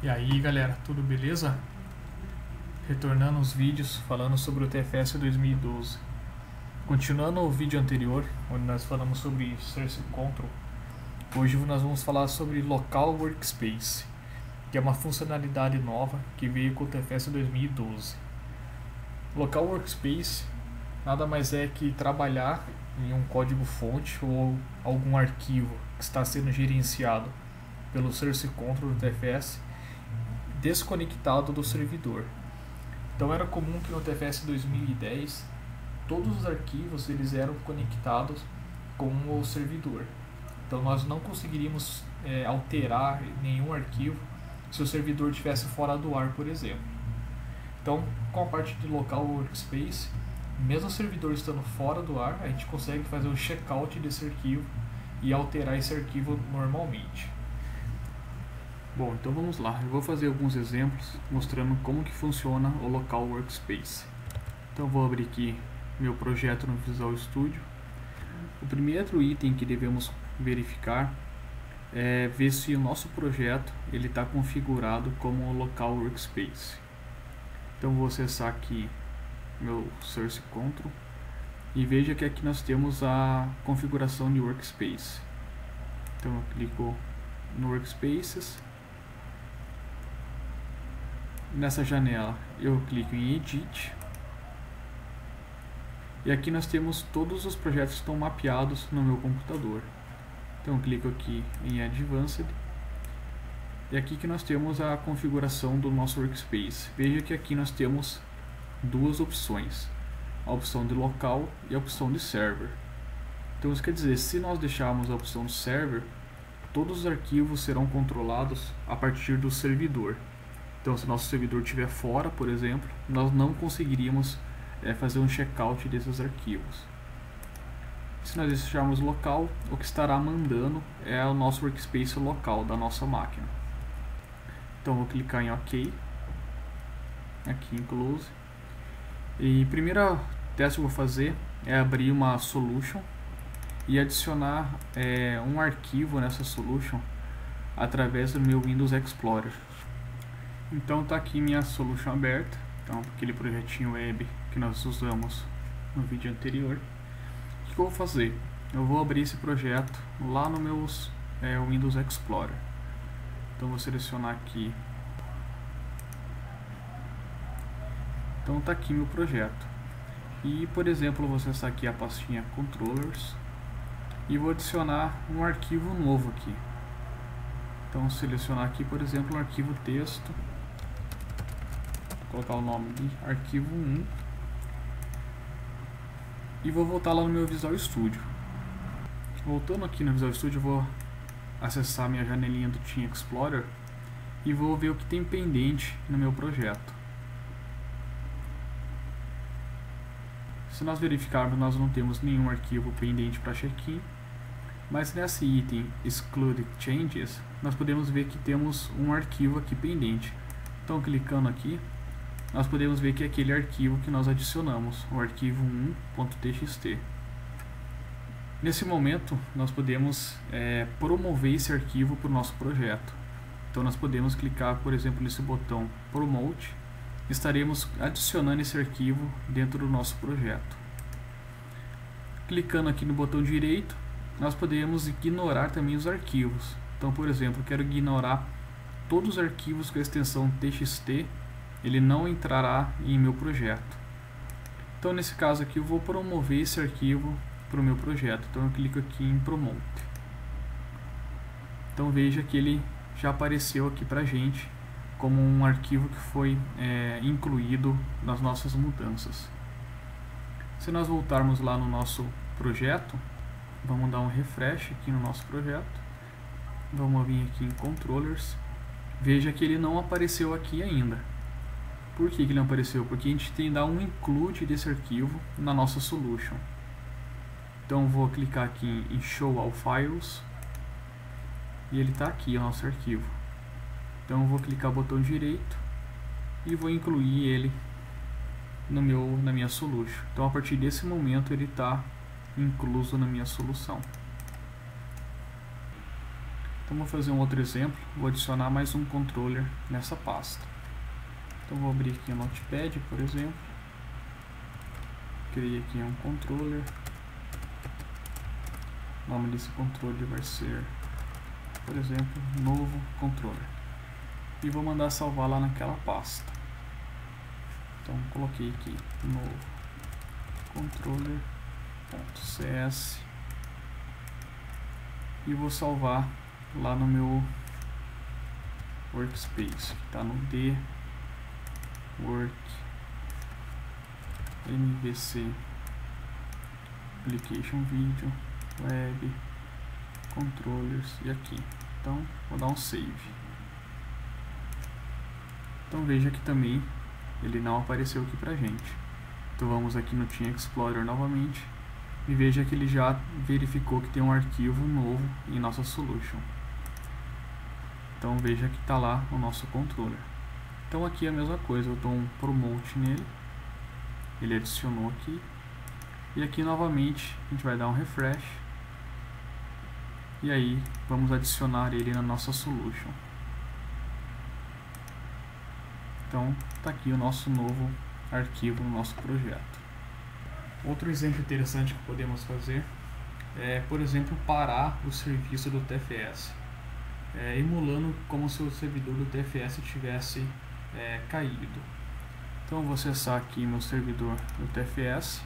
E aí galera, tudo beleza? Retornando os vídeos falando sobre o TFS 2012. Continuando o vídeo anterior, onde nós falamos sobre Source Control, hoje nós vamos falar sobre Local Workspace, que é uma funcionalidade nova que veio com o TFS 2012. Local Workspace nada mais é que trabalhar em um código-fonte ou algum arquivo que está sendo gerenciado pelo Source Control do TFS desconectado do servidor. Então era comum que no TFS 2010 todos os arquivos eles eram conectados com o servidor. Então nós não conseguiríamos alterar nenhum arquivo se o servidor estivesse fora do ar, por exemplo. Então, com a parte de Local Workspace, mesmo o servidor estando fora do ar, a gente consegue fazer o checkout desse arquivo e alterar esse arquivo normalmente. Bom, então vamos lá. Eu vou fazer alguns exemplos mostrando como que funciona o Local Workspace. Então vou abrir aqui meu projeto no Visual Studio. O primeiro item que devemos verificar é ver se o nosso projeto ele está configurado como o Local Workspace. Então vou acessar aqui meu Source Control e veja que aqui nós temos a configuração de Workspace. Então eu clico no Workspaces. Nessa janela eu clico em Edit e aqui nós temos todos os projetos que estão mapeados no meu computador. Então eu clico aqui em Advanced e aqui que nós temos a configuração do nosso Workspace. Veja que aqui nós temos duas opções, a opção de local e a opção de server. Então isso quer dizer, se nós deixarmos a opção de server, todos os arquivos serão controlados a partir do servidor. Então, se nosso servidor estiver fora, por exemplo, nós não conseguiríamos fazer um checkout desses arquivos. Se nós deixarmos local, o que estará mandando é o nosso workspace local da nossa máquina. Então, vou clicar em OK, aqui em Close. E o primeiro teste que eu vou fazer é abrir uma solution e adicionar um arquivo nessa solution através do meu Windows Explorer. Então está aqui minha solution aberta, então aquele projetinho web que nós usamos no vídeo anterior. O que eu vou fazer? Eu vou abrir esse projeto lá no meu Windows Explorer. Então vou selecionar aqui. Então está aqui meu projeto. E por exemplo, eu vou acessar aqui a pastinha Controllers e vou adicionar um arquivo novo aqui. Então selecionar aqui, por exemplo, um arquivo texto. Colocar o nome de arquivo 1 e vou voltar lá no meu Visual Studio. Voltando aqui no Visual Studio, eu vou acessar minha janelinha do Team Explorer e vou ver o que tem pendente no meu projeto. Se nós verificarmos, nós não temos nenhum arquivo pendente para check-in, mas nesse item Exclude Changes nós podemos ver que temos um arquivo aqui pendente. Então clicando aqui, nós podemos ver que é aquele arquivo que nós adicionamos, o arquivo 1.txt. Nesse momento, nós podemos promover esse arquivo para o nosso projeto. Então nós podemos clicar, por exemplo, nesse botão Promote, estaremos adicionando esse arquivo dentro do nosso projeto. Clicando aqui no botão direito, nós podemos ignorar também os arquivos. Então, por exemplo, eu quero ignorar todos os arquivos com a extensão txt, ele não entrará em meu projeto. Então nesse caso aqui eu vou promover esse arquivo para o meu projeto. Então eu clico aqui em Promote. Então veja que ele já apareceu aqui para a gente como um arquivo que foi incluído nas nossas mudanças. Se nós voltarmos lá no nosso projeto, vamos dar um refresh aqui no nosso projeto. Vamos vir aqui em Controllers. Veja que ele não apareceu aqui ainda. Por que ele não apareceu? Porque a gente tem que dar um include desse arquivo na nossa solution. Então vou clicar aqui em Show All Files e ele está aqui, o nosso arquivo. Então eu vou clicar no botão direito e vou incluir ele na minha solution. Então a partir desse momento ele está incluso na minha solução. Vamos fazer um outro exemplo. Vou adicionar mais um controller nessa pasta. Então vou abrir aqui o Notepad, por exemplo. Criei aqui um controller. O nome desse controller vai ser, por exemplo, novo controller. E vou mandar salvar lá naquela pasta. Então coloquei aqui novo controller.cs e vou salvar lá no meu workspace, que está no D work MVC application video web controllers e aqui. Então vou dar um save. Então veja que também ele não apareceu aqui pra gente. Então vamos aqui no Team Explorer novamente e veja que ele já verificou que tem um arquivo novo em nossa solution. Então veja que está lá o nosso controller. Então aqui é a mesma coisa, eu dou um promote nele, ele adicionou aqui, e aqui novamente a gente vai dar um refresh, e aí vamos adicionar ele na nossa solution. Então está aqui o nosso novo arquivo no nosso projeto. Outro exemplo interessante que podemos fazer é, por exemplo, parar o serviço do TFS, emulando como se o servidor do TFS tivesse caído. Então eu vou acessar aqui meu servidor do TFS.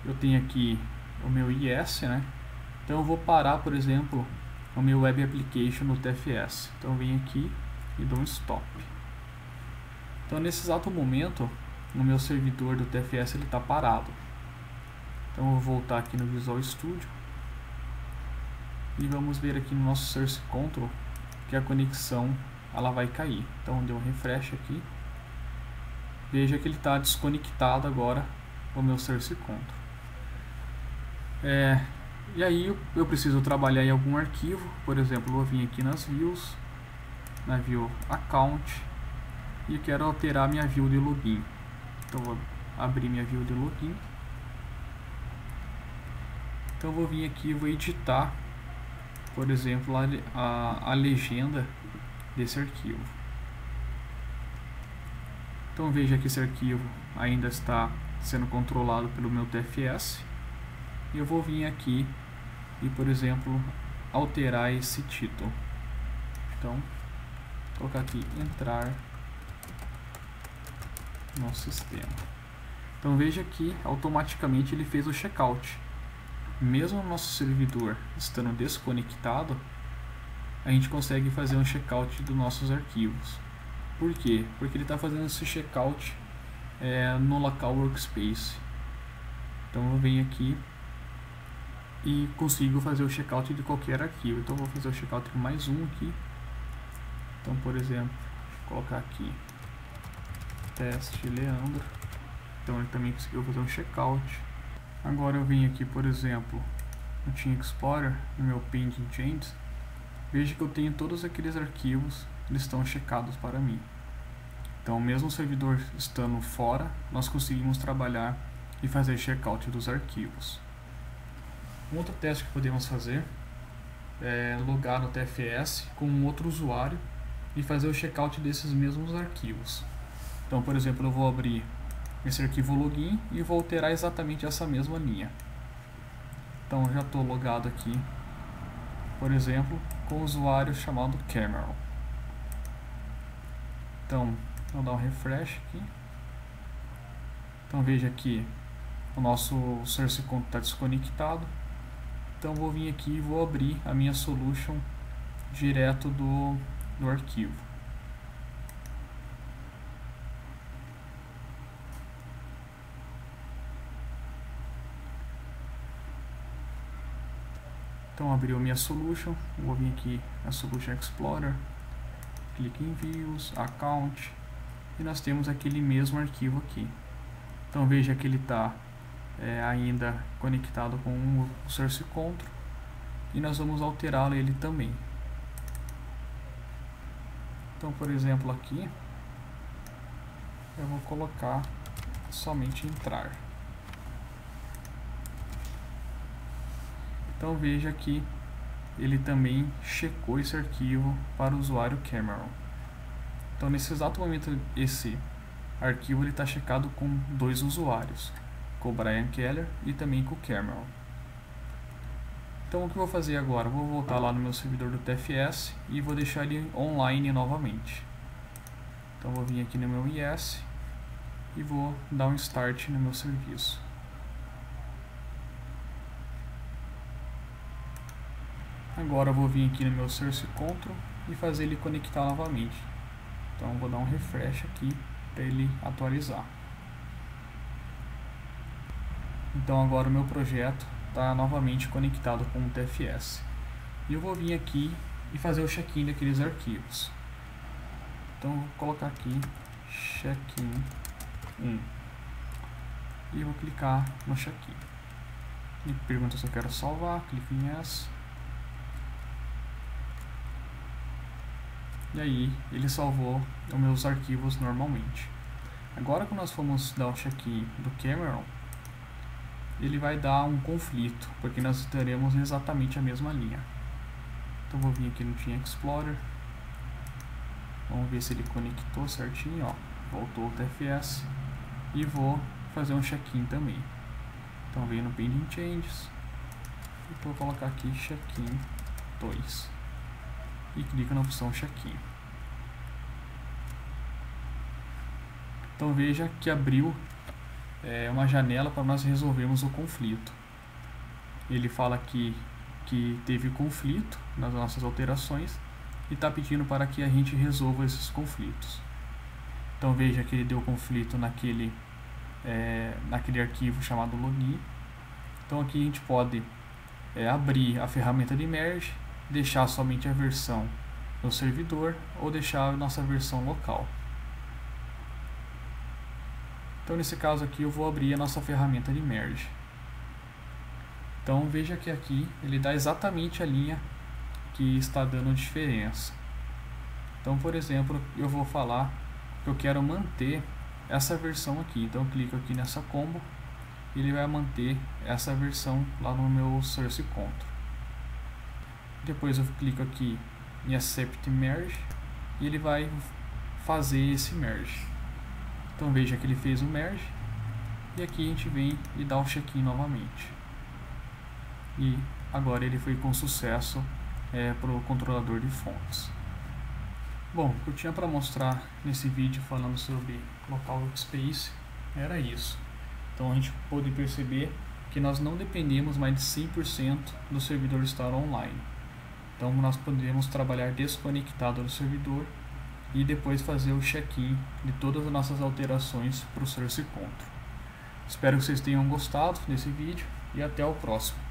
Eu tenho aqui o meu IS, né? Então eu vou parar, por exemplo, o meu Web Application no TFS. Então eu venho aqui e dou um stop. Então nesse exato momento, no meu servidor do TFS ele está parado. Então eu vou voltar aqui no Visual Studio e vamos ver aqui no nosso Source Control que a conexão ela vai cair. Então deu um refresh aqui. Veja que ele está desconectado agora o meu Source Control. E aí eu preciso trabalhar em algum arquivo. Por exemplo, vou vir aqui nas views, na view account, e quero alterar minha view de login. Então vou abrir minha view de login. Então vou vir aqui e vou editar, por exemplo, a legenda desse arquivo. Então veja que esse arquivo ainda está sendo controlado pelo meu TFS. E eu vou vir aqui e, por exemplo, alterar esse título. Então, vou colocar aqui entrar no sistema. Então veja que automaticamente ele fez o checkout. Mesmo o nosso servidor estando desconectado, a gente consegue fazer um checkout dos nossos arquivos. Por quê? Porque ele está fazendo esse checkout no local workspace. Então eu venho aqui e consigo fazer o checkout de qualquer arquivo. Então eu vou fazer o checkout de mais um aqui. Então, por exemplo, vou colocar aqui teste Leandro. Então ele também conseguiu fazer um checkout. Agora eu venho aqui, por exemplo, no Team Explorer, no meu Pending Changes. Veja que eu tenho todos aqueles arquivos, eles estão checados para mim. Então, mesmo o servidor estando fora, nós conseguimos trabalhar e fazer checkout dos arquivos. Um outro teste que podemos fazer é logar no TFS com um outro usuário e fazer o checkout desses mesmos arquivos. Então, por exemplo, eu vou abrir esse arquivo login e vou alterar exatamente essa mesma linha. Então, eu já estou logado aqui, por exemplo, com o usuário chamado Cameron. Então, vou dar um refresh aqui. Então, veja que o nosso Source Control está desconectado. Então, vou vir aqui e vou abrir a minha solution direto do arquivo. Então abriu minha solution, vou vir aqui na Solution Explorer, clique em Views, Account, e nós temos aquele mesmo arquivo aqui. Então veja que ele está ainda conectado com o Source Control, e nós vamos alterá-lo ele também. Então, por exemplo, aqui eu vou colocar somente entrar. Então veja que ele também checou esse arquivo para o usuário Cameron. Então nesse exato momento esse arquivo está checado com 2 usuários, com o Brian Keller e também com o Cameron. Então o que eu vou fazer agora? Eu vou voltar lá no meu servidor do TFS e vou deixar ele online novamente. Então vou vir aqui no meu IS e vou dar um start no meu serviço. Agora eu vou vir aqui no meu Source Control e fazer ele conectar novamente. Então eu vou dar um refresh aqui para ele atualizar. Então agora o meu projeto está novamente conectado com o TFS. E eu vou vir aqui e fazer o check-in daqueles arquivos. Então eu vou colocar aqui check-in 1 e eu vou clicar no check-in. Ele pergunta se eu quero salvar, clico em Yes. E aí ele salvou os meus arquivos normalmente. Agora que nós formos dar o check-in do Cameron, ele vai dar um conflito, porque nós teremos exatamente a mesma linha. Então vou vir aqui no Team Explorer. Vamos ver se ele conectou certinho, ó. Voltou o TFS. E vou fazer um check-in também. Então venho no Pending Changes. E vou colocar aqui check-in 2. E clica na opção check-in. Então veja que abriu uma janela para nós resolvermos o conflito. Ele fala aqui que teve conflito nas nossas alterações e está pedindo para que a gente resolva esses conflitos. Então veja que ele deu conflito naquele arquivo chamado login. Então aqui a gente pode abrir a ferramenta de merge, deixar somente a versão no servidor ou deixar a nossa versão local. Então nesse caso aqui eu vou abrir a nossa ferramenta de merge. Então veja que aqui ele dá exatamente a linha que está dando diferença. Então por exemplo, eu vou falar que eu quero manter essa versão aqui. Então eu clico aqui nessa combo e ele vai manter essa versão lá no meu Source Control. Depois eu clico aqui em Accept Merge e ele vai fazer esse merge. Então veja que ele fez o merge e aqui a gente vem e dá o check-in novamente. E agora ele foi com sucesso para o controlador de fontes. Bom, o que eu tinha para mostrar nesse vídeo falando sobre Local Workspace era isso. Então a gente pôde perceber que nós não dependemos mais de 100% do servidor estar online. Então nós podemos trabalhar desconectado do servidor e depois fazer o check-in de todas as nossas alterações para o Source Control. Espero que vocês tenham gostado desse vídeo e até o próximo.